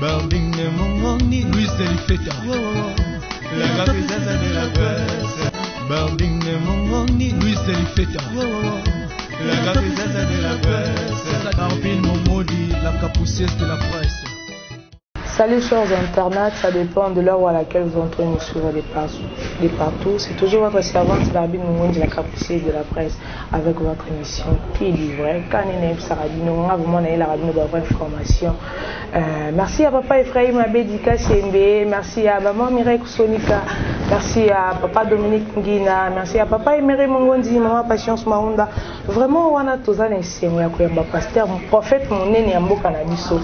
Barding de Mongoni, Luis Delifeta, la capitale de la presse. Barding de Mongoni, Luis Delifeta, la capitale de la presse. Carpine Momodi, la capucette de la presse. Salut chers internautes, ça dépend de l'heure à laquelle vous entrez nous suivre des partout. C'est toujours votre servante Barbine Moumouni de la capucette de la presse avec votre émission qui est livrée. Quand on est Sarabino, on a vraiment la radio de vraie information. Merci à papa Ephraim Abedika Sembe, merci à maman Mireille Sonika, merci à papa Dominique Ngina, merci à papa Emery Mongondi, maman Patience Maunda. Vraiment, on a tous les seigneurs qui ont pasteur, prophète mon nez Ambo Canabiso,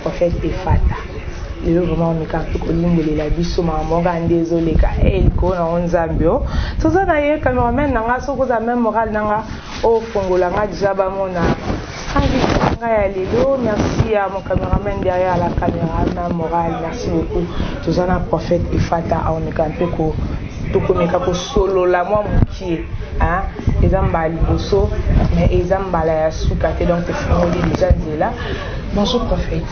prophète Efata. Le vraiment on est quand même la biso maman désolé ka elko na onzambio tout ça na cameraman nanga soko za même moral nanga o fongola nga déjà ba mona merci à mon caméraman derrière la caméra na moral merci beaucoup tout ça na prophète Ifata on est quand même tout comme ka ko solo la moi mukie hein ezamba liboso mais ezamba la sukate donc fongoli déjà là bonjour prophète.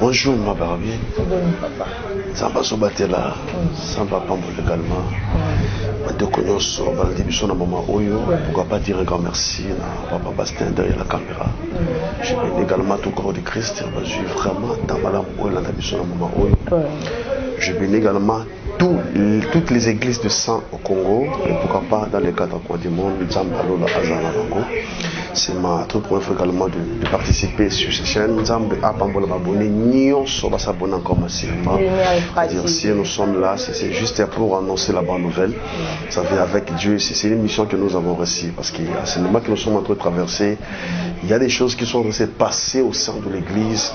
Bonjour ma Barbie. Bonjour papa. Samba Sobatela, Samba Pambo également. De connaissance, Baldi Bisson à maman Oyo. Pourquoi pas dire un grand merci à papa Bastien derrière la caméra. Je bénis également tout corps de Christ. Je suis vraiment dans Madame Oyo, la Bisson à maman Oyo. Je bénis également toutes les églises de sang au Congo et pourquoi pas dans les 4 coins du monde, Nzambalola Azana Congo. C'est ma toute première fois également de participer sur cette chaîne. Nzambe Apambola Baboni, Nyon Soba s'abonner encore massivement. C'est-à-dire si nous sommes là, c'est juste pour annoncer la bonne nouvelle. Ça fait avec Dieu, c'est une mission que nous avons reçue parce qu'à ce moment que nous sommes en train de traverser, il y a des choses qui sont restées passées au sein de l'église.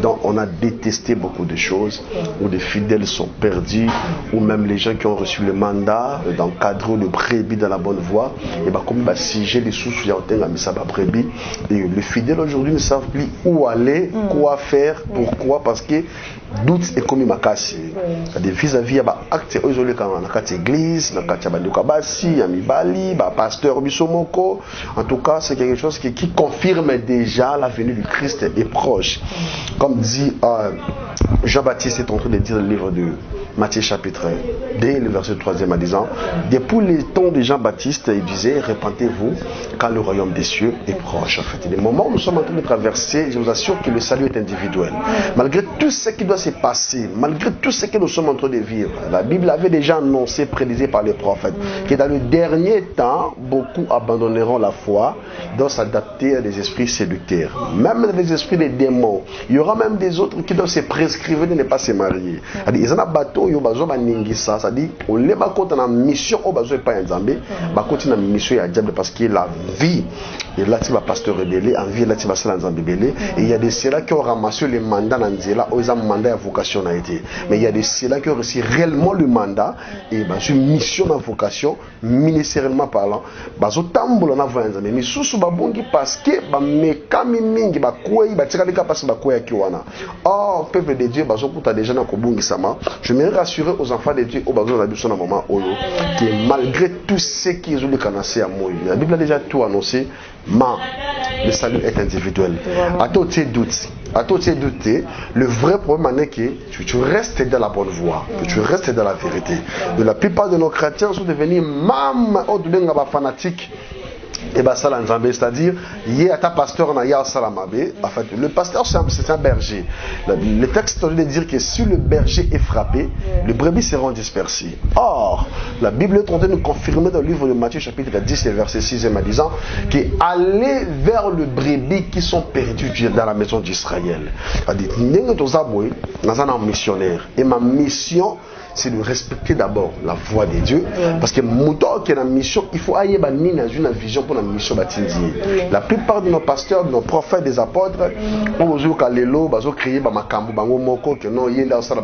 Donc on a détesté beaucoup de choses, où des fidèles sont perdus, ou même les gens qui ont reçu le mandat d'encadrer le brebis dans la bonne voie, et bien comme si j'ai des sous-sous, brebis, et les fidèles aujourd'hui ne savent plus où aller, quoi faire, pourquoi, parce que doute est comme ma casse. Des vis-à-vis, il y a des actes isolés quand on a une église, on a un pasteur Bissomoko. En tout cas, c'est quelque chose qui confirme déjà la venue du Christ est proche. Comme dit Jean-Baptiste est en train de dire le livre de Matthieu chapitre 1, dès le verset 3e en disant, depuis les temps de Jean-Baptiste, il disait, répentez-vous quand le royaume des cieux est proche. En fait, les moments où nous sommes en train de traverser, je vous assure que le salut est individuel. Malgré tout ce qui doit se passer, malgré tout ce que nous sommes en train de vivre, la Bible avait déjà annoncé, prédisé par les prophètes, que dans le dernier temps, beaucoup abandonneront la foi, doivent s'adapter à des esprits séducteurs. Même des esprits des démons. Il y aura même des autres qui doivent se prescrire de ne pas se marier. Ils ont un bateau, ils ont ça. C'est-à-dire, on les bat contre la mission, on ne pas un zambé, contre la mission à diable parce que la vie, et là, tu vas pasteur rebellé, en vie, là, tu vas se lancer en bébélé. Et il y a des ceux-là qui ont ramassé les mandats dans Nzela, ils ont un mandat à vocation a été. Mais il y a des ceux-là qui ont reçu réellement le mandat, et une mission à vocation, ministériellement parlant, ils ont tambour en avant, mais sous babongi parce que, mekami mingi, bakoué, batika deka parce que bakoué kiwana. Oh, peuple de Dieu, bazo kuta déjà na kobungi sama. Je me rassurer aux enfants de Dieu, au bazo la biso na moment oyo, que malgré tout ce qui est le canacé à moi, la Bible a déjà tout annoncé. Le salut est individuel. À toi, tu doutes. À toi, tu douté. Le vrai problème est que tu restes dans la bonne voie, que tu restes dans la vérité. La plupart de nos chrétiens sont devenus fanatiques. Et bien ça c'est-à-dire il y a un pasteur en fait, le pasteur c'est un berger. Le texte est de dire que si le berger est frappé, les brebis seront dispersées. Or, la Bible est en train de nous confirmer dans le livre de Matthieu chapitre 10 verset 6 en disant que allez vers le brebis qui sont perdus dans la maison d'Israël. C'est-à-dire nous sommes un missionnaire et ma mission c'est de respecter d'abord la voix de Dieu. Parce que mouton qui est dans la mission, il faut aller dans une vision pour la mission bâtie. La plupart de nos pasteurs, de nos prophètes, des apôtres, ils ont créé des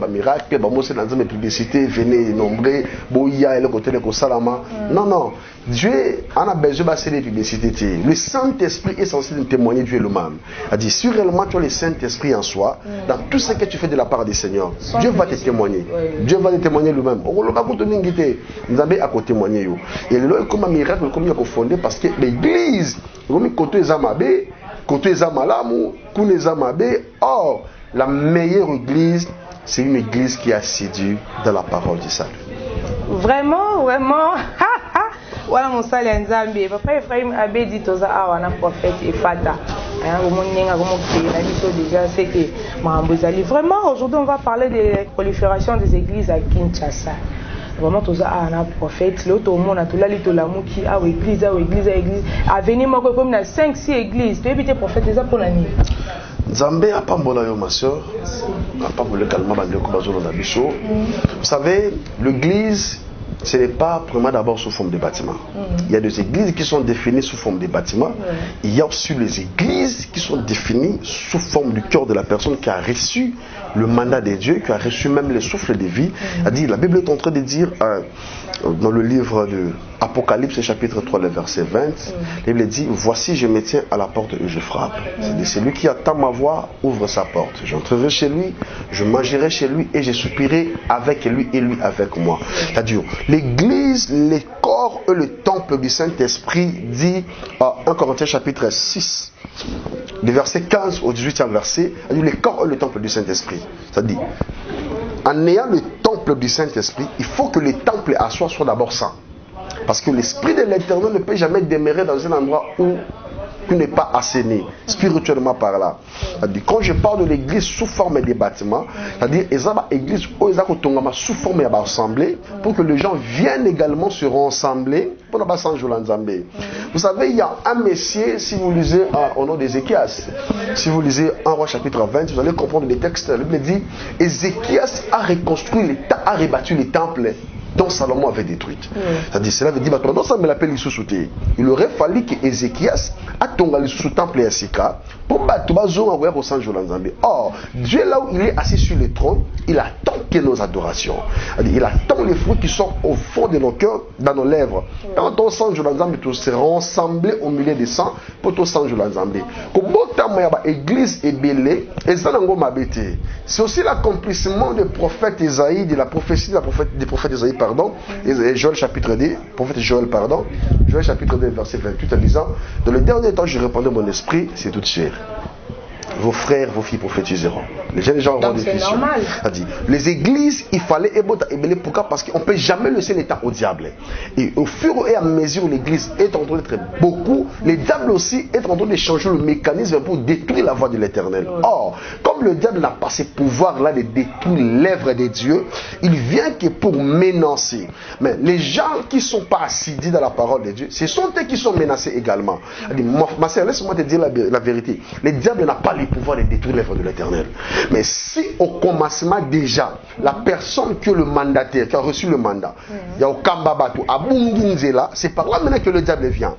miracle, des publicités, venez nombrer, le côté de Salama. Non, non. Dieu a besoin de des publicités. Le Saint-Esprit est censé témoigner Dieu lui-même. C'est-à-dire, si réellement tu as le Saint-Esprit en soi, dans tout ce que tu fais de la part du Seigneur, Dieu va te témoigner. Dieu va te témoigner lui-même. On ne va pas nous avons à témoigner. Et le comme un miracle, comme il faut fonder parce que l'église, comme côté Zamabe, côté Zamalamu, Kune Zamabe. Or, la meilleure église, c'est une église qui est assidue dans la parole du salut. Vraiment, vraiment. Voilà mon salut Nzambi. Papa Ephraim avait dit aux Awana prophète et Fata. Déjà, c'est que vraiment, aujourd'hui, on va parler de la prolifération des églises à Kinshasa. Vraiment, tout ça, un prophète. L'autre monde a tout là, qui a église, à venir, moi, comme 5-6 églises. Tu es évité prophète, déjà pour l'année. Nzambe a pas mbola yo ma soeur, a pas mbola calma bandeko bazolo na biso. Vous savez, l'église, ce n'est pas vraiment d'abord sous forme de bâtiments. Il y a des églises qui sont définies sous forme de bâtiments. Il y a aussi les églises qui sont définies sous forme du cœur de la personne qui a reçu le mandat de Dieu, qui a reçu même le souffle de vie. La Bible est en train de dire dans le livre de Apocalypse chapitre 3, le verset 20, la Bible dit: voici, je me tiens à la porte et je frappe. C'est celui qui attend ma voix ouvre sa porte. J'entrerai chez lui, je mangerai chez lui et je soupirai avec lui et lui avec moi. C'est-à-dire, l'église, les corps et le temple du Saint-Esprit, dit 1 Corinthiens chapitre 6, du verset 15 au 18e verset, les corps et le temple du Saint-Esprit. C'est-à-dire, en ayant le temple du Saint-Esprit, il faut que le temple à soi soit d'abord saint. Parce que l'Esprit de l'Éternel ne peut jamais demeurer dans un endroit où il n'est pas assaini, spirituellement par là. C'est-à-dire, quand je parle de l'église sous forme de bâtiments, c'est-à-dire, l'église sous forme d'assemblée, pour que les gens viennent également se rassembler pour ne pas s'enjouer en Zambé. Vous savez, il y a un messier, si vous lisez au nom d'Ézéchias, si vous lisez 1 Roi chapitre 20, vous allez comprendre les textes. La Bible dit: Ézéchias a reconstruit a rebattu les temples dont Salomon avait détruit. C'est-à-dire, cela veut dire, il aurait fallu que Ézéchias a tombé sous le temple et Sika pour battre au Sanjo Lanzambe. Or, Dieu là où il est assis sur le trône, il attend que nos adorations. Il attend les fruits qui sont au fond de nos cœurs, dans nos lèvres. Quand on Sanjo Lanzambe, tout se rassemble au milieu des sangs pour tout Sanjo Lanzambe. Comme l'église est belle, c'est aussi l'accomplissement du prophète Isaïe, de la prophétie des prophètes Isaïe, pardon, Joël chapitre 2, prophète Joël, pardon, Joël chapitre 2, verset 28, en disant: dans le dernier temps, je répandrai mon esprit, c'est toute chair. Vos frères, vos filles prophétiseront. Les jeunes gens auront des visions. Les églises, il fallait ébeler. Pourquoi? Parce qu'on ne peut jamais laisser l'état au diable. Et au fur et à mesure où l'église est en train d'être beaucoup, le diable aussi est en train de changer le mécanisme pour détruire la voie de l'Éternel. Or, comme le diable n'a pas ce pouvoir-là de détruire l'œuvre de Dieu, il vient que pour menacer. Mais les gens qui ne sont pas assidus dans la parole de Dieu, ce sont eux qui sont menacés également. Ma sœur, laisse-moi te dire la vérité. Le diable n'a pas le pouvoir de détruire l'œuvre de l'Éternel. Mais si au commencement déjà, la personne qui est le mandataire, qui a reçu le mandat, il y a au Kambabatu, à Bungunzela, c'est par là maintenant que le diable vient.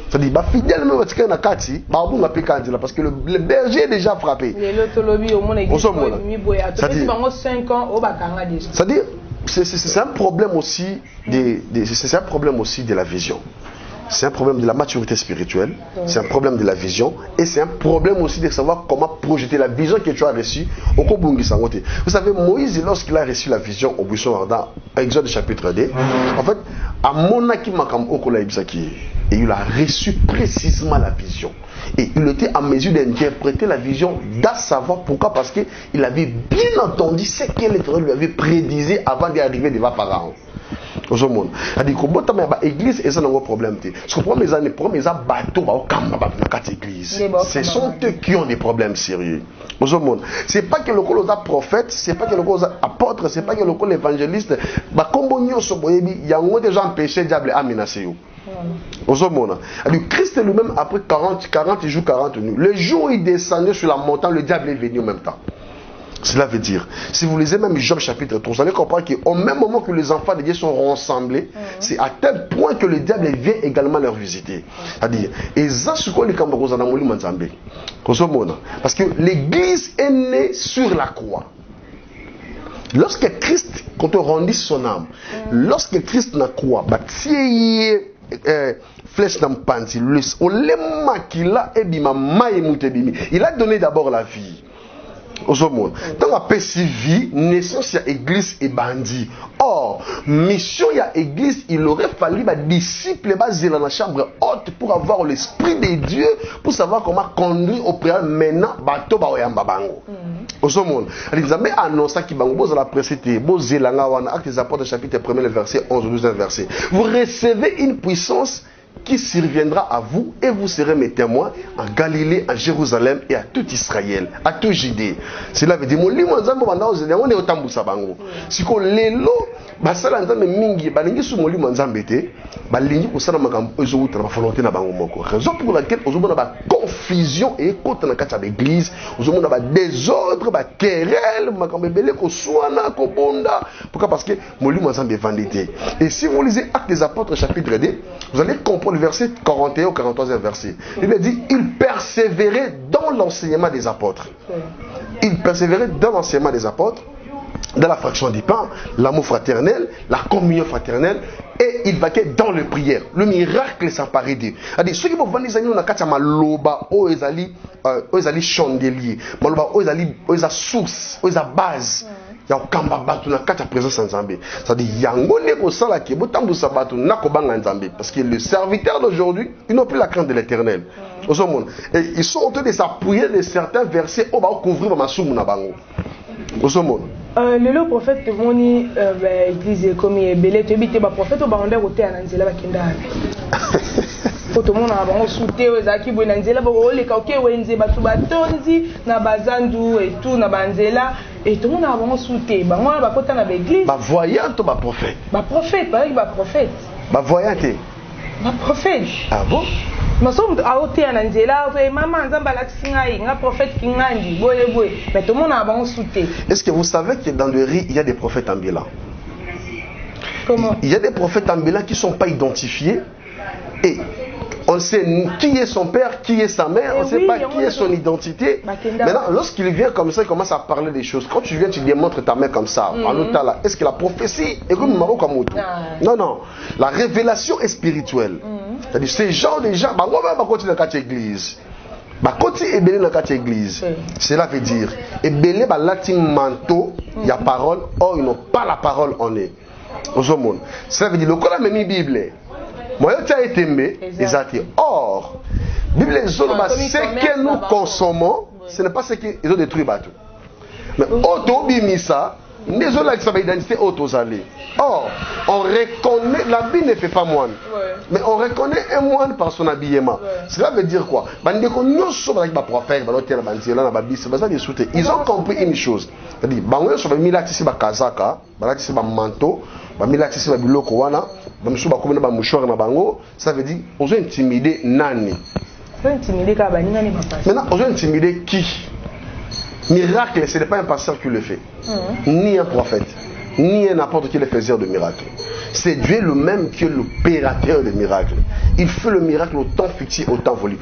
C'est-à-dire, fidèlement, parce que le berger est déjà frappé. C'est-à-dire, c'est un problème aussi c'est un problème aussi de la vision. C'est un problème de la maturité spirituelle, c'est un problème de la vision, et c'est un problème aussi de savoir comment projeter la vision que tu as reçue au Kobungi Sangote. Vous savez, Moïse, lorsqu'il a reçu la vision au buisson ardent, Exode chapitre 2, en fait, à Monaki Makam Okola Ibsaki, et il a reçu précisément la vision. Et il était en mesure d'interpréter la vision, d'à savoir pourquoi, parce qu'il avait bien entendu ce que l'Éternel lui avait prédisé avant d'y arriver devant Pharaon. Au monde. C'est-à-dire que l'église est un problème. Ce ce sont eux qui ont des problèmes sérieux. Ce n'est pas que le col prophète, ce n'est pas que le col apôtre, ce n'est pas que le col évangéliste. Il y a déjà empêché le diable à menacer. Christ lui-même, après 40 jours, 40 nuits, le jour où il descendait sur la montagne, le diable est venu en même temps. Cela veut dire, si vous lisez même Job chapitre 3, vous allez comprendre qu'au même moment que les enfants de Dieu sont rassemblés, c'est à tel point que le diable vient également leur visiter. C'est-à-dire, parce que l'église est née sur la croix. Lorsque Christ, quand on rendit son âme, lorsque Christ n'a croix, flèche dans panti, il a donné d'abord la vie. Au monde. Dans la PCV, naissance, il y a église et bandit. Or, mission, il y a église, il aurait fallu des disciples basés dans la chambre haute pour avoir l'esprit de Dieu, pour savoir comment conduire au préalable maintenant, bateau ba oyamba bango. Au monde. Alors, ils ont annoncé qu'il y a la précité, Actes des Apôtres, chapitre 1, le verset 11, 12 verset. Vous recevez une puissance qui surviendra à vous et vous serez mes témoins en Galilée, en Jérusalem et à tout Israël, à tout Judée. Cela veut dire que on est au Tambusa Bango. Si on est là, basala nzambe mingi balingi su molimo nzambe te balingi kusala makambo ezobuta na volonté na bango moko. Raison pour laquelle ozomona ba confusion et côté na kati ya l'église, ozomona ba désordre, ba querelle, makambo belé ko swana ko bonda. Pourquoi? Parce que molimo nzambe vendité. Et si vous lisez Actes des Apôtres chapitre 2, vous allez comprendre le verset 41 au 43e verset. Il dit il persévérait dans l'enseignement des apôtres. Il persévérait dans l'enseignement des apôtres, dans la fraction du pain, l'amour fraternel, la communion fraternelle, et il vaquait dans les prières. Le miracle s'emparait d'eux. C'est-à-dire, ceux qui vont venir dans la kata maloba, ezali chandelier, maloba, ezali source, ezali base. Il y a kamba batu na kata présence en Zambie. C'est-à-dire, yango ne ko sala ke botambu sabatu na ko banga en Zambie. Parce que les serviteurs d'aujourd'hui, ils n'ont plus la crainte de l'Éternel. Et ils sont en train de s'appuyer de certains versets où va couvrir ma soum na bango. Le prophète moni église comme belé te bité ba prophète ba onda côté ananzela ba kindana. Tout le monde a bango souté ezaki bo nanzela ba oleka oké wenze batu batonzi na bazandu et tout na banzela et tout le monde a bango souté bango ba kota na église. Ba voyant to ba prophète. Ba prophète ba prophète. Ba voyant te. Ba prophète. Ah bon? Mais tout le monde a bon souté. Est-ce que vous savez que dans le riz, il y a des prophètes ambulants? Comment? Il y a des prophètes ambulants qui ne sont pas identifiés. Et on sait qui est son père, qui est sa mère, on ne sait pas qui est son identité. Maintenant, lorsqu'il vient comme ça, il commence à parler des choses. Quand tu viens, tu démontres ta mère comme ça. Est-ce que la prophétie est comme Marocamoto? Non, non. La révélation est spirituelle. C'est-à-dire, ces gens, les gens, on va continuer dans l'église. Cela veut dire, et latin manteau, il y a parole, or ils n'ont pas la parole en eux. Cela veut dire, le col a mis Bible. Moi, tu as été exact. Or, Bible est ce que nous consommons, ce n'est pas ce qu'ils ont détruit. Mais auto bimisa, désolé avec sa identité auto-zalé. Or, on reconnaît, la Bible ne fait pas moine. Mais on reconnaît un moine par son habillement. Cela veut dire quoi? Ils ont compris une chose. C'est-à-dire, ça veut dire, on veut intimider nani. Maintenant, on veut intimider qui? Miracle, ce n'est pas un pasteur qui le fait, ni un prophète, ni un n'importe qui le faiseur de miracles. C'est Dieu le même qui est l'opérateur de miracles. Il fait le miracle au temps fictif, au temps voulu.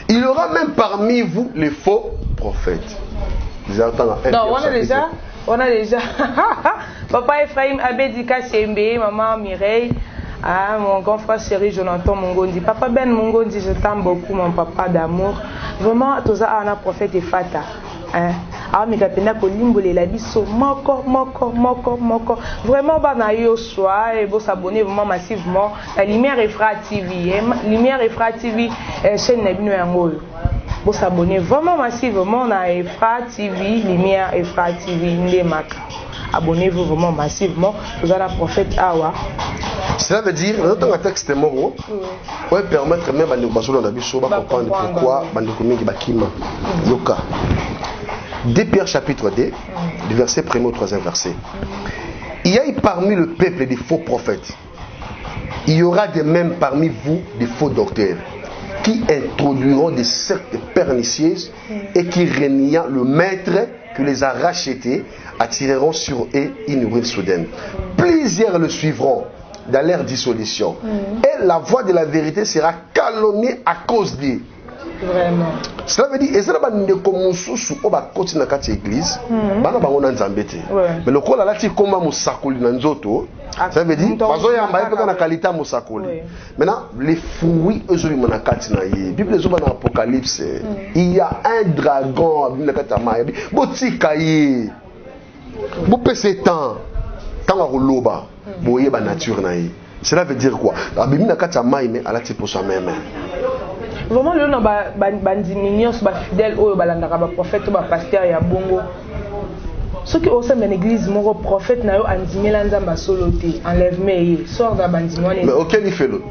Il y aura même parmi vous les faux prophètes. Non, on a déjà Papa Ephraim Abedika Sembe, Maman Mireille, mon grand frère chéri Jonathan Mongondi. Papa Ben Mongondi, je t'aime beaucoup, mon papa d'amour. Vraiment, tout ça, on a prophète et fata. Alors, mais quand on a limbolé la biso, moko. Vraiment, bah, yo soir et vous s'abonner vraiment massivement. La Lumière Efra TV, Lumière Efra TV, chaîne Nabino Yangol. Vous s'abonner vraiment massivement à Efra TV, Lumière Efra TV, Ndemaka. Abonnez-vous vraiment massivement. Vous avez la prophète Awa. Cela veut dire, dans un texte moro, on peut permettre même à nous comprendre pourquoi Bandukomingi Bakima. Yoka. 2 Pierre chapitre 2, du verset 1er au 3e verset. Il y a parmi le peuple des faux prophètes. Il y aura de même parmi vous des faux docteurs qui introduiront des sectes pernicieuses et qui, régnant le maître qui les a rachetés, attireront sur eux une ruine soudaine. Plusieurs le suivront dans leur dissolution. Et la voix de la vérité sera calomniée à cause d'eux. Vraiment. Cela veut dire, et cela va nous commencer à continuer dans l'église. Mais le col là, tu comme un moussakoli dans zoto. Ça veut dire, parce que qualité maintenant, les fruits, eux, ils la Bible est dans l'Apocalypse. Il y a un dragon, il y a un nature. Cela veut dire quoi? Vraiment, le nom bandiminios, fidèle, prophète, pasteur, ya bongo. Ceux qui au sein de l'église, mon prophète n'a eu andimé l'anzamba solo te, enlève mais sort d'un bandimon. Mais auquel il fait l'autre?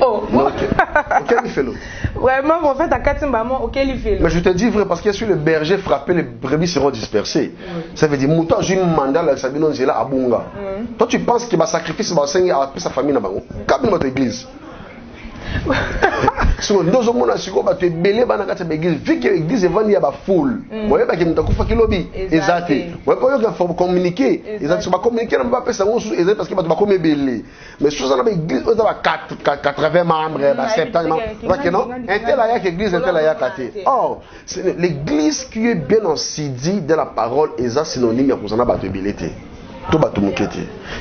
Oh, auquel il fait l'autre? Vraiment, prophète à Katimbamon, auquel il fait l'autre? Mais je te dis vrai, parce que sur le berger frappé, les brebis seront dispersées. Ça veut dire, Mouton, j'ai un mandat, là, ça vient là à Bunga. Toi, tu penses qu'il va sacrifier sa famille dans notre église? So ndozo mona siko ba te belé bana kata l'église vu que l'église est vendue à ba foule moye ba ke mutakufa kilobi ezate moye ko yoka faut communiquer ezate ba communiquer na ba pesa ngosu ezate parce que ba ba comme belé mais so ça na ba église on a 80 membres ba 70 membres ba que non intel aya que église intel aya kate oh c'est l'église qui est bien ensidie de la parole ezate synonyme ya kozana ba te belé.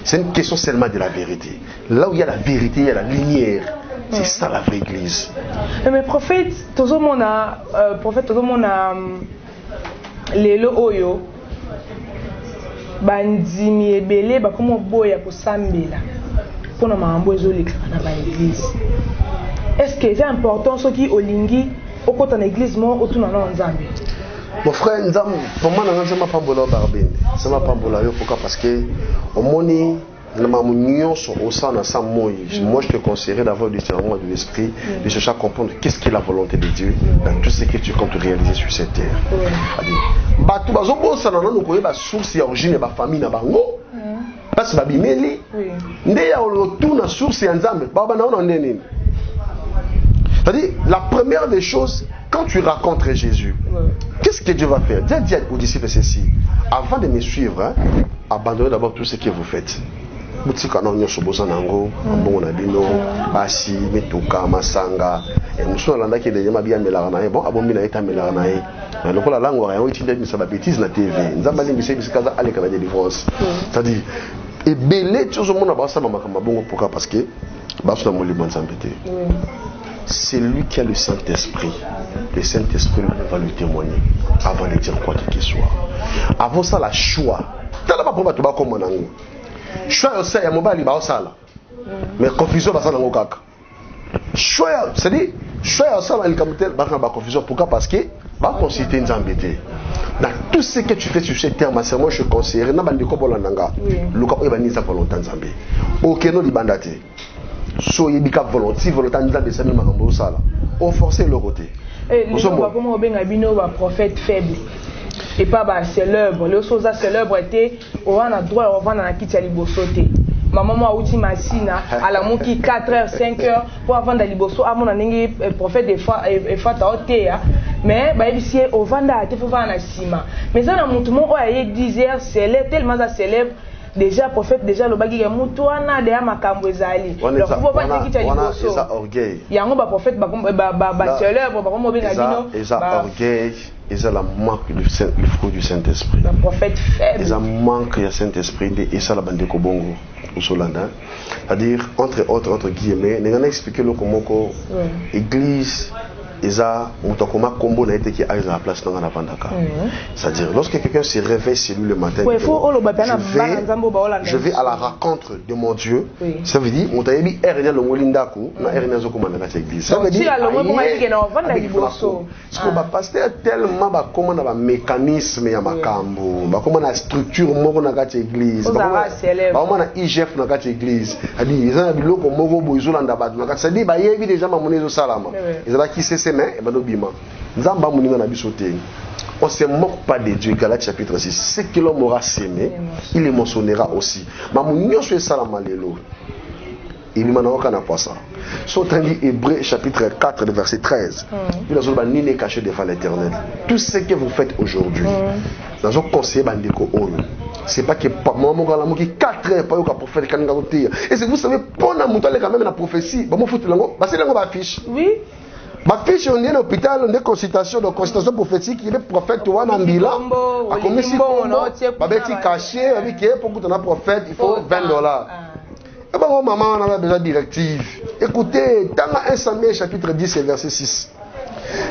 C'est une question seulement de la vérité. Là où il y a la vérité, il y a la lumière. C'est ça la vraie église. Mais prophète, tout le monde a les oyo bandimi ebele ba comme boya ko sambela pour na mambo ezoleka na ba église. Est-ce que c'est important ce qui olingi okota na église mo otuna na nzambe? Mon frère, pour moi, je ne sais pas si je ne parce que au moni, moi je te conseillerais d'avoir le discernement de l'esprit, de chercher à comprendre qu'est-ce qui est la volonté de Dieu dans tout ce que tu comptes réaliser sur cette terre. Source origine de famille na bango parce que babimeli ndé ya retour na source ya nzambe baba na ndé. C'est-à-dire, la première des choses, quand tu rencontres Jésus, qu'est-ce que Dieu va faire? Dieu dit aux disciples ceci: avant de me suivre, abandonnez d'abord tout ce que vous faites. Boutika na nyo sobosa nango, bongo na bino, basi, metuka, masanga, et nous sommes là qui est déjà bien mélaranaï, bon, abombi na eta mélaranaï. Le coup la langue, on a utilisé une bêtise na TV. Nous avons dit que c'est kaza aller kana délivrance. C'est-à-dire, et belé tout le monde a basa mamakamba bongo pourquoi? Parce que basu na moli banzambete. C'est lui qui a le Saint-Esprit. Le Saint-Esprit va lui témoigner avant de dire quoi qu'il soit. Avant ça, la choix. Choix, c'est mais confusion, choix, c'est-à-dire, choix, confusion. Pourquoi? Parce que va consulter une embêtée. Dans tout ce que tu fais sur cette terre, moi je conseille. Ok, non, libandate. So yebika volonté nzambe sami makambo sala on forcer le côté les gens va comment obenga bino ba prophète faible et pas ba célèbre les choses célèbre était on a droit on va na kiti ya liboso te maman moi outi masina ala moki 4h 5h pour avant da liboso amona ningi prophète des fois et fata otea mais ba ebisi o vanda te faut va na sima mais ça na mutu mo o ya 10h célèbre tellement ça célèbre. Déjà prophète déjà le bagi ya mutu wana de makambo ezali donc faut pas dire qu'il y a liboso orgueil yango ba prophète ba célèbre ba comme benga bino orgueil ils ont la manque du fruit du Saint-Esprit. Le prophète faible. Ils ont manque du Saint-Esprit et ça la bande de Kobongo au Solanda. C'est-à-dire entre guillemets, nous avons expliqué le comment l'église Eza mutokoma kombo na été qui a la place dans la vandaka. C'est-à-dire lorsque quelqu'un se réveille chez lui le matin, je vais à la rencontre de mon Dieu. Ça veut dire on t'a dit ernia le molindaku na ernia zo komanda na église. Ça veut dire ce qu'on va passer tellement ba comment na ba mécanisme ya makambo, ba comment na structure moko na kati église, ba comment na IGF na kati église. Adi eza na biloko moko boizolanda ba na kati. Ça dit ba yebi déjà mamonezo salama. Ezala ki c'est mais on ne se moque pas de Dieu. Galates chapitre 6. Ce que l'homme aura sémé, il le mentionnera aussi. Il m'a pas ça. Sautant dit Hébreux chapitre 4 verset 13. Il a dit n'est caché devant l'Éternel. Tout ce que vous faites aujourd'hui, dans un conseil bandeko c'est pas que maman gala qui 4 heures pas au prophète quand et c'est vous savez pendant mon temps quand même la prophétie, bah mon foot lango, bah c'est lango ba fiche. Oui. Ma fiche, on est à l'hôpital, on est consultation, donc consultation prophétique, il est prophète, ou un ambila, a commis si combo, ma bête caché, avec qui pour que tu as prophète, il faut $20. Et bien, maman, on a besoin de directive. Écoutez, dans 1 Samuel chapitre 10 et verset 6,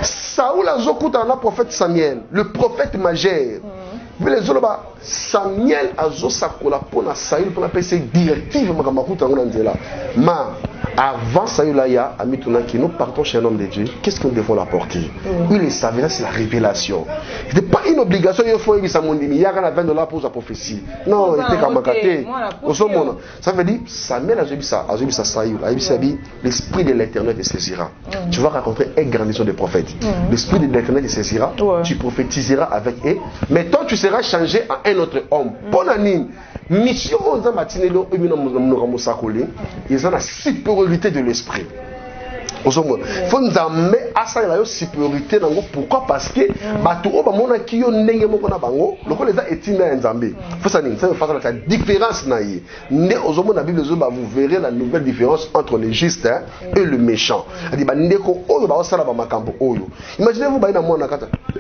Saoul a zokuta un prophète Samuel, le prophète majeur. Les autres, Samuel a zosakola pour na Saül pour appeler ses directives, mais avant Saül a mis tout qui nous partons chez un homme de Dieu. Qu'est-ce que nous devons l'apporter? Il savait, c'est la révélation. Ce n'est pas une obligation. Il faut qu'il y a $20 pour sa prophétie. Non, il était comme un. Ça veut dire Samuel a dit ça. Saül a dit l'esprit de l'Éternel te saisira. Tu vas rencontrer une grandissement de prophètes. L'esprit de l'Éternel te saisira. Tu prophétiseras avec eux. Mais toi, tu seras changé en un autre homme. Bonne année. Mission aux amatinelo et ils ont la supériorité de l'esprit. Il faut nous amener à ça la supériorité. Pourquoi? Parce que la différence vous verrez la nouvelle différence entre le juste et le méchant. Imaginez-vous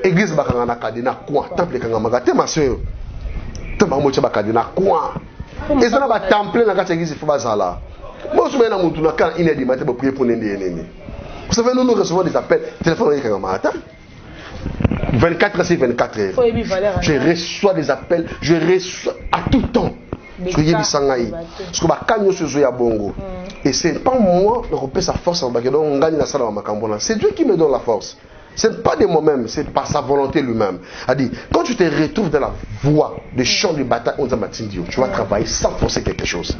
l'église temple ma soeur. Et ça n'a temple dans la église, il faut pas ça là. Moi, je suis venu à mon tour quand il est du matin pour prier pour les ennemis. Vous savez, nous recevons des appels, téléphone quand matin. 24 heures sur 24 heures. Je reçois des appels, je reçois à tout temps. Je suis venu sangaï. Parce que quand nous sommes à Bongo, et c'est pas moi qui repère sa force, on gagne la salle à Macambona. C'est Dieu qui me donne la force. Ce n'est pas de moi-même, c'est par sa volonté lui-même. Quand tu te retrouves dans la voie des champs de bataille, tu vas travailler sans forcer quelque chose.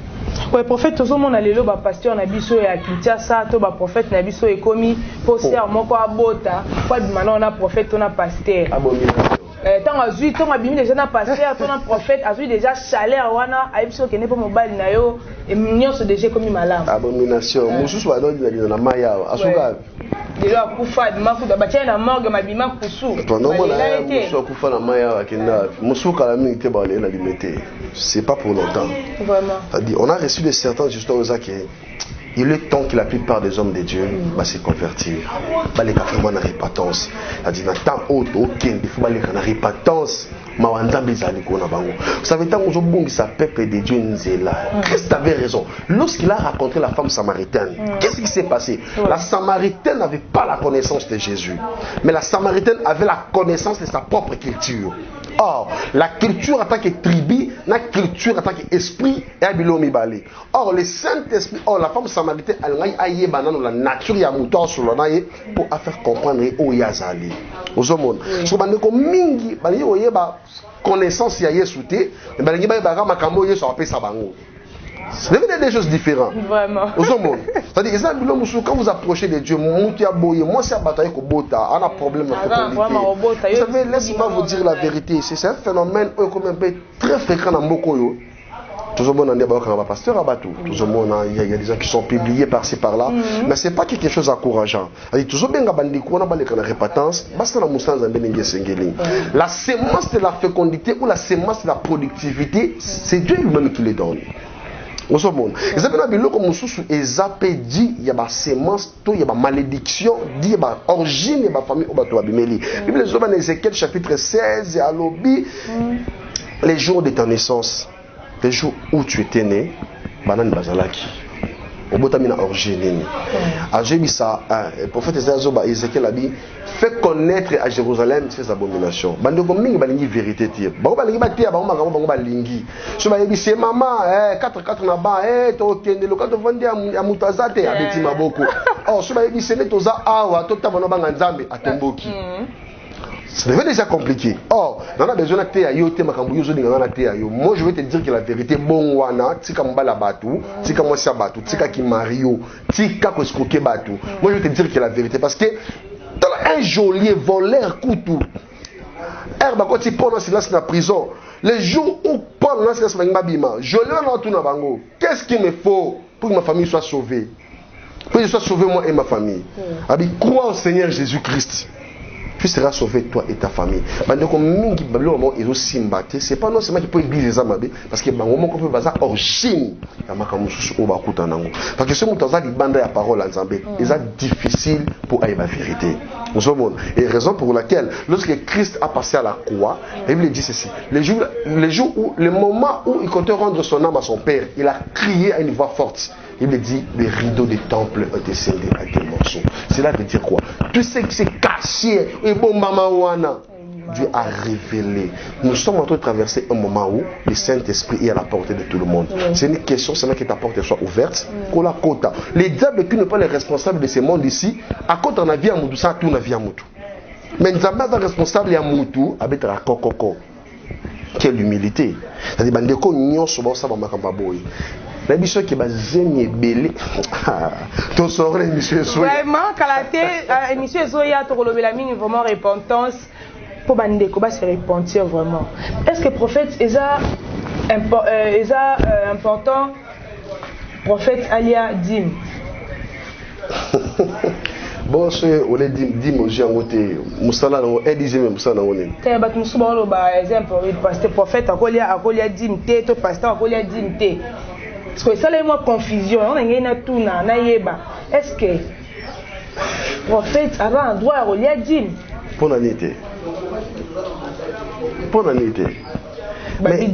Oui, prophète, tout le monde a le pasteur n'a biso et akitia ça, tout le prophète n'a biso et commis, posé à mon quoi bota, quoi de maintenant on a prophète, on a pasteur. Tant à Zui, tant à Bimi déjà n'a pasteur, tant à prophète, à Zui déjà chaleur, wana, à biso qui n'est pas mobile nayo, et mignon se déjà commis malade. Abomination, Moussou soit dans la Maya, à Souga. Déjà Koufa, Makuda, Batia na morgue, ma bima Koussou. Toi non, moi Moussou Koufa na Maya, Moussou Kalami était balé la limité. C'est pas pour longtemps. Vraiment. On a reçu de certains histoires aux acquis. Il est temps que la plupart des hommes de Dieu va se convertir. Les gens vont avoir répentance. Il faut aller en répentance. Vous savez, tant que ça peuple de Dieu Nzela. Christ avait raison. Lorsqu'il a rencontré la femme samaritaine, qu'est-ce qui s'est passé? La samaritaine n'avait pas la connaissance de Jésus. Mais la samaritaine avait la connaissance de sa propre culture. Or, la culture en tant que tribu, la culture en tant qu'esprit, est à Bilomi Balé. Or, le Saint-Esprit, la femme samaritaine, elle a eu la nature ya mouton sur le pour faire comprendre où il y a Zali. Aux hommes, so bandeko mingi, bandeko oyeba connaissance ya Yesuté, mais bandeko bayeba makambo Yesu appelle ça bango. C'est des choses différentes. Vraiment. Aux hommes, c'est-à-dire quand vous approchez de Dieu, moi c'est à bataille ko bota, on a problème avec vous savez, laissez-moi vous dire la vérité, c'est un phénomène très fréquent dans Mokoyo. Tout le monde en est pasteur à Batou. Tout le monde, il y a des gens qui sont publiés par-ci par-là, mais c'est pas quelque chose d'encourageant. Tout le monde a répétance, la sémence de la fécondité ou la sémence de la productivité, c'est Dieu lui-même qui les donne. Au monde. Ils avaient un comme sous ezapé dit il y a ma sémence, il y a ma malédiction, dit il y a ma origine, il y a ma famille au bateau abimeli. Bible dans Ézéchiel chapitre 16 et à l'obi les jours de ta naissance, les jours où tu étais né, banane bazalaki. Au botamina origine. A Jébissa, le prophète Ézéchiel a dit fait connaître à Jérusalem ses abominations. Bande comme mingi balingi vérité tie. Ba balingi ba tie ba makambo bango balingi. So ba yebi c'est maman 4 na ba to kende lo kato vandi ya mutazate abeti maboko. Oh so ba yebi c'est ne toza awa to tabana banga nzambe atomboki. Ça devient déjà compliqué. Or, on a besoin de te ayote makambo yozo dinga na te ayo. Moi je vais te dire que la vérité bon wana tika mbala batu, tika mosia batu, tika ki mario, tika ko escroquer batu. Moi je vais te dire que la vérité parce que un geôlier voleur couteau. Herbe quand il prend silence dans la prison. Les jours où Paul dans silence dans bima, geôlier dans tout na bango. Qu'est-ce qu'il me faut pour que ma famille soit sauvée? Pour que je sois sauvé moi et ma famille. Abi crois au Seigneur Jésus-Christ. tu seras sauvé toi et ta famille. C'est pas non seulement qui peut égliser les amabé, parce que moment qu'on peut baser origine, parce que ce moment où bande la parole en Zambé, c'est difficile pour aller la vérité. Et raison pour laquelle, lorsque Christ a passé à la croix, la Bible dit ceci, le moment où il comptait rendre son âme à son Père, il a crié à une voix forte. Il me dit, les rideaux des temples ont été scellés à des morceaux. Cela veut dire quoi? Tout ce qui s'est caché, et bon maman wana, Dieu a révélé. Nous sommes en train de traverser un moment où le Saint-Esprit est à la portée de tout le monde. C'est une question seulement que ta porte soit ouverte. Les diables qui ne sont pas les responsables de ce monde ici, à côté on a vu à Moutou, ça tout on a vu à Moutou. Mais nous sommes pas responsables à Moutou, avec la coco. Quelle humilité. C'est-à-dire, nous sommes la mission qui va zémer belé. Ton sort émission vraiment quand émission Zoya to la mine vraiment repentance pour bandeko ba se repentir vraiment. Est-ce que prophète est important prophète alia dim? Bon c'est on est dim au jangoté musala no edize même musala no ne. Te bat musuba lo ba exemple pasteur prophète akolia dim te to pasteur akolia dim te. Parce que ça là moi confusion on a ngena tuna na yeba. Est-ce que prophète a un droit à relia dim? Pour l'année. Mais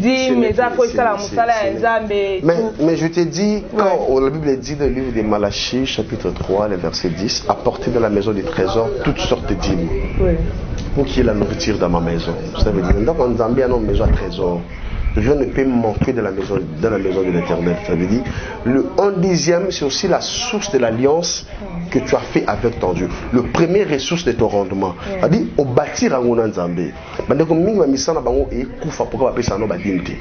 je te dis, quand la Bible dit dans le livre de Malachie, chapitre 3, le verset 10, apportez dans la maison des trésors toutes sortes de dîmes. Pour qu'il y ait la nourriture dans ma maison. Ça veut dire, donc en Zambie, on a une maison à trésor. Je ne peux manquer dans la maison de l'Éternel. Ça veut dire, le 1/10, c'est aussi la source de l'alliance que tu as fait avec ton Dieu. Le premier ressource de ton rendement. C'est-à-dire, au bâtir en Zambie. Mais comme nous, nous sommes et Koufa, pourquoi on appelle ça nos badintes?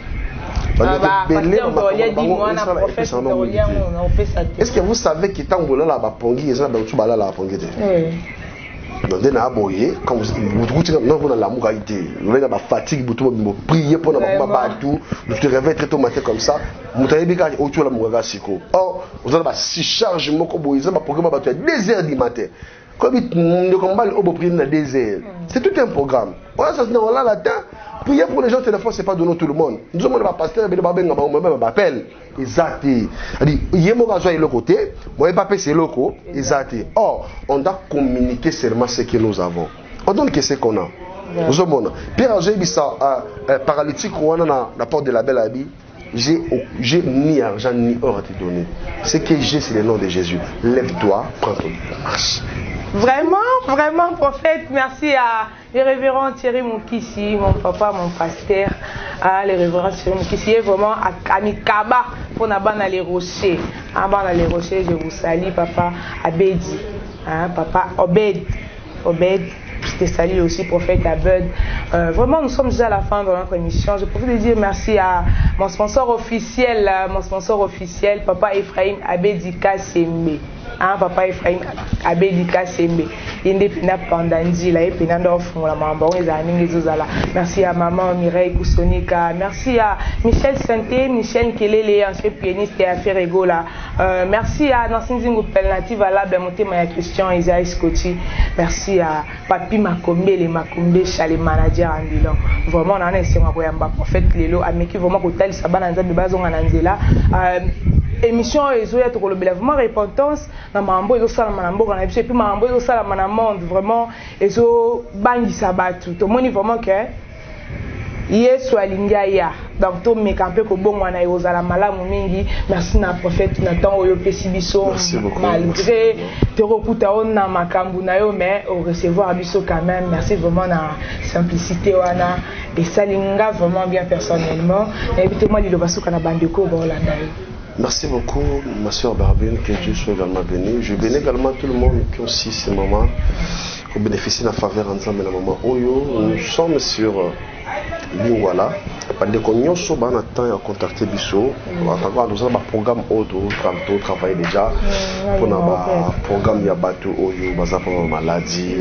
Est-ce que vous savez que tant que vous avez la pongi, ils ont la pongi? Donc, quand vous avez l'amour, vous avez la fatigue, vous priez pour nous te réveillez très tôt matin comme ça, vous avez dit que vous avez la or, vous avez si charge, vous avez 2 heures du matin. Comme le combat au prix de 2 heures. C'est tout un programme. Voilà, ça se dit, on l'a là-dedans. Prier pour les gens au téléphone, ce n'est pas donner tout le monde. Nous sommes des pasteurs, on m'appelle. Exact. Il y a un côté, moi, je c'est loco. Exact. Or, on doit communiquer seulement ce que nous avons. On donne ce qu'on a. Nous avons. Pierre, j'ai dit ça, paralytique, on a la porte de la belle habit. J'ai ni argent ni or à te donner. Ce que j'ai, c'est le nom de Jésus. Lève-toi, prends ton marche. Vraiment, prophète, merci à les révérends Thierry Moukissi, mon papa, mon pasteur, à les révérends Thierry Moukissi, et vraiment à Mikaba pour n'abanner les rochers. Dans les rochers, je vous salue, papa Abedi, papa Obed, je te salue aussi, prophète Abed. Vraiment, nous sommes déjà à la fin de notre émission. Je profite de dire merci à mon sponsor officiel, papa Ephraim Abedika Sembe. Papa Ephraim Abedika Sembe. Merci à maman Mireille Koussonika. Merci à Michel Santé, Michel Kelele, ancien pianiste et affaire Egola. Merci à Nancy Zingo Pelnative à la Motema Christian Isaïe Scotty. Merci à Papi Makombe, les Makombe, les managers ambulants. Vraiment, on a un prophète Lelo, à Meki, vraiment, Kotal Sabananza, de Bazon Ananzela. Émission Ezoya to kolobela vraiment repentance na mambo ezo sala manambo na biso et puis mambo ezo sala manamond vraiment ezo bangisa batu to moni vraiment que Yesu alinga ya donc to mekampe ko bongo na ezala malamu mingi. Merci na prophète Nathan oyo pesi biso malgré te rokuta on na makambu na yo mais au recevoir biso quand même. Merci vraiment na simplicité wana et salinga vraiment bien personnellement et puis moi lilo basuka na bandeko bolanda. Merci beaucoup, ma soeur Barbine, que Dieu soit également béni. Je bénis également tout le monde qui aussi ce moment, qui bénéficie de la faveur ensemble de la maman Oyo. Nous sommes sur Lingwala, Pendant qu'on y a so ban temps à contacter biso, nous avons un programme auto travailler déjà pour un programme ya bateau oyo baza pour maladie,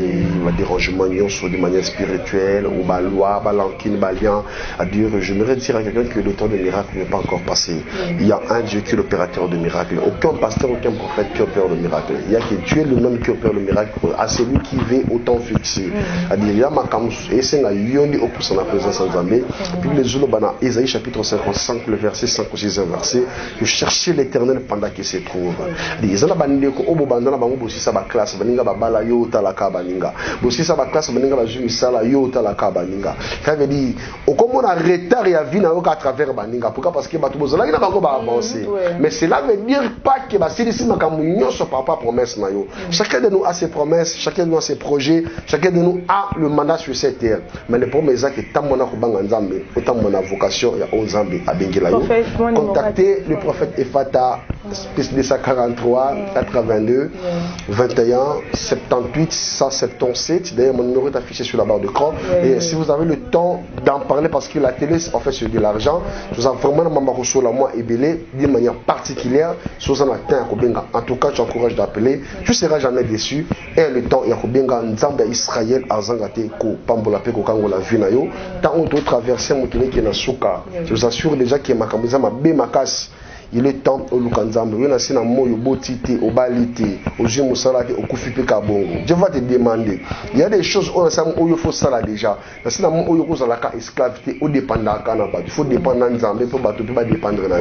un dérangement de manière spirituelle ou baloi, balankin, balian. À dire, j'aimerais dire à quelqu'un que le temps des miracles n'est pas encore passé. Il y a un Dieu qui est l'opérateur de miracles. Aucun pasteur, aucun prophète qui opère le miracle. Il y a que Dieu lui-même qui opère le miracle à celui qui veut autant fixé. À dire, il y a ma camus et c'est un yoni au pouce en la présence en Zambé. Puis les autres, Isaïe chapitre 55, le verset 5 ou 6 verset, que chercher l'éternel pendant qu'il se trouve. Ils ont abandonné que Obo Bandana Bango Bossi Saba classe, Baninga Babala Yota la Kabaninga. Bossi Saba classe, Baninga Bazumi Sala Yota la Kabaninga. Ça veut dire, au comme on a retard et a vu à travers Baninga. Pourquoi? Parce que Batoubozola, il n'a pas encore avancé. Mais cela veut dire pas que Bassi Makamounion soit papa promesse Nayo. Chacun de nous a ses promesses, chacun de nous a ses projets, chacun de nous a le mandat sur cette terre. Mais le problème est que tant mon Nzambe, autant mon vocation, il y a Ozambe à Benguelayo. Contactez le prophète Ephata, PSD 43 82 21 78 177. D'ailleurs, mon numéro est affiché sur la barre d'écran. Et si vous avez le temps d'en parler, parce que la télé, en fait, c'est de l'argent, vous avez vraiment un sur la moi ébélé d'une manière particulière. En tout cas, tu encourages d'appeler. Tu ne seras jamais déçu. Et le temps, il y a Kobenga Nzambe Israël à Zangate, Ko Pambola Peko Kangola Vinayo. Tant on doit traverser mon télé qui est dans Souka. Je vous assure déjà qu'il y a ma Makas. Il est temps au Lukanzambe. Il y a un moyo botité, au balité, au jume salade, au koufipe kabongo. Je vais te demander. Il y a des choses où il faut ça déjà. Il y a un moyo où il esclavité, au dépendant Kanaba. Il faut dépendre Nzambe pour battre, pas dépendre de la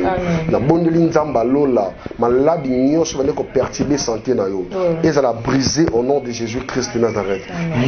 na bondeli Nzamba lola, malade nyos va ne ko perturber santé na yo. Et ça l'a brisé au nom de Jésus-Christ de Nazareth.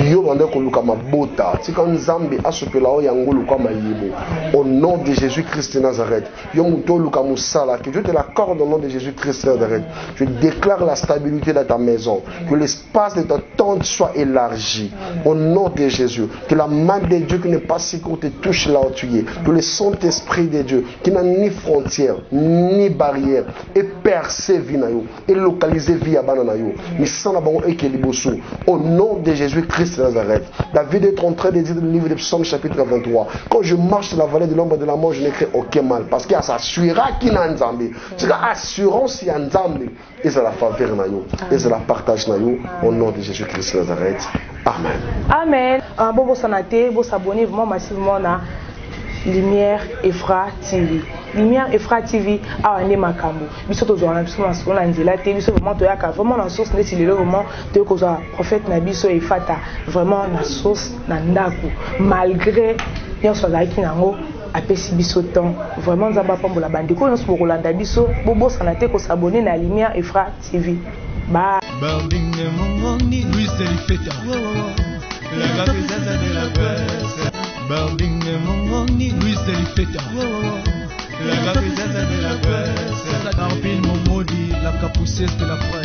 Yo bande ko luka mabota. Si quand Nzambe a sopela o yangolo kwa mayibo. Au nom de Jésus-Christ de Nazareth. Yo muto luka musala. Que Dieu te l'accorde au nom de Jésus-Christ de Nazareth. Je déclare la stabilité de ta maison. Que l'espace de ta tente soit élargi. Au nom de Jésus. Que la main de Dieu qui n'est pas si courte te touche là où tu es. Que le Saint-Esprit de Dieu qui n'a ni frontière, ni barrière, et percé vinayo, et localisé via bananayo. Au nom de Jésus-Christ de Nazareth. David est en train de dire dans le livre de Psaume chapitre 23. Quand je marche sur la vallée de l'ombre de la mort, je n'écris aucun mal. Parce qu'il s'assurera qu'il n'a Nzambe. C'est l'assurance qu'il y a Nzambe. Et c'est la faveur nayo. Et c'est la partage nayo. Au nom de Jésus-Christ de Nazareth. Amen. Amen. Bon, sanate, bon s'abonner vraiment massivement à Lumière Efra TV. Lumière Efra TV a un makambo. Biso to zoana biso na sona nzela te biso vraiment to yaka vraiment na source ndeti lelo vraiment to ko za prophète na biso Efata vraiment na source na ndako malgré nyonso azalaki nango apesi biso temps vraiment nzamba pambola bandeko nyonso bokolanda biso bobosana te ko s'abonner na Lumière Efra TV. Bye. Barding Mongoni, Luis Elifeta. La gabeza de la presse. Barding Mongoni, Luis Elifeta. La gabeza de la presse. Arpil Momodi, la capucette de la presse.